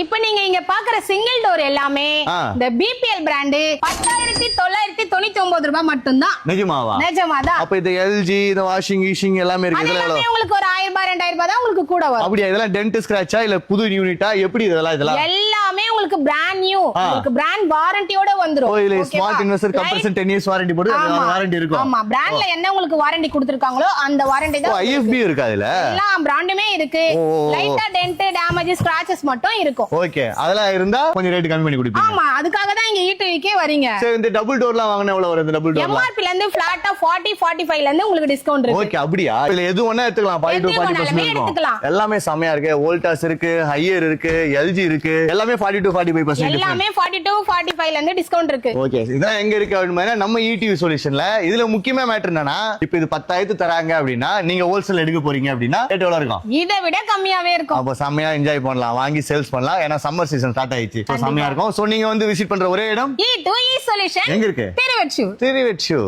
இப்ப நீங்க இங்க பாக்குற சிங்கிள் டோர் எல்லாமே இந்த பிபிஎல் பிராண்ட் 10,999 ரூபாய் மட்டும்தான். நிஜமாவா? நிஜமாதான். அப்ப இது எல்ஜி இந்த வாஷிங் கீஷிங் எல்லாமே இருக்கு. இதெல்லாம் உங்களுக்கு ஒரு 1000 ரூபாய் 2000 ரூபாய் தான் உங்களுக்கு கூட வரும். அப்படியே இதெல்லாம் டென்ட் ஸ்கிராட்சா இல்ல புது யூனிட்டா எப்படி இதெல்லாம் எல்லாமே உங்களுக்கு பிராண்ட் நியூ. உங்களுக்கு பிராண்ட் வாரண்டியோட வந்துரும். ஓ இல்ல smart investor compulsory 10 years warranty போடு வாரண்டி இருக்கும். ஆமா பிராண்ட்ல என்ன உங்களுக்கு வாரண்டி கொடுத்திருக்காங்களோ அந்த வாரண்டி தான். IFB இருக்கு அதுல. எல்லா பிராண்டுமே இருக்கு. லைட்டா டென்ட் டேமேஜ் ஸ்கிராச்சஸ் மட்டும் இருக்கும். ஓகே அதெல்லாம் இருந்தா கொஞ்சம் ரேட் கம்மி பண்ணி கொடுப்பீங்க. ஆமா அதுக்காக தான் இங்க ஈடிவிக்கே வரீங்க. சரி இந்த டபுள் டோர்லாம் வாங்குனா எவ்வளவு வரும்? இந்த டபுள் டோர் MRP ல இருந்து ஃபிளாட்டா 40 45 ல இருந்து உங்களுக்கு டிஸ்கவுண்ட் இருக்கு. ஓகே அப்படியே இதுல எது வேணா எடுத்துக்கலாம். 40% இருக்கும். எல்லாமே செமையா இருக்கு. வோல்டாஸ் இருக்கு, ஹையர் இருக்கு, LG இருக்கு. எல்லாமே 40 to 45% எல்லாமே 40 to 45 ல இருந்து டிஸ்கவுண்ட் இருக்கு. ஓகே இதான் எங்க இருக்கு அப்படினா நம்ம ETV சொல்யூஷன்ல. இதுல முக்கியமா மேட்டர் என்னன்னா இப்போ இது 10,000 தராங்க அப்படினா நீங்க ஹோல்சேல் எடுக்க போறீங்க அப்படினா ரேட் எவ்வளவு இருக்கும்? இதை விட கம்மியாவே இருக்கும். அப்ப செமையா என்ஜாய் பண்ணலாம், வாங்கி சேல்ஸ் பண்ணலாம். ஏன்னா சம்மர் சீசன் ஸ்டார்ட் ஆயிடுச்சு. செமையா இருக்கும். சோ நீங்க வந்து விசிட் பண்ற ஒரே இடம் E2E சொல்யூஷன் எங்க இருக்கு? திருவெட்சூர். திருவெட்சூர்.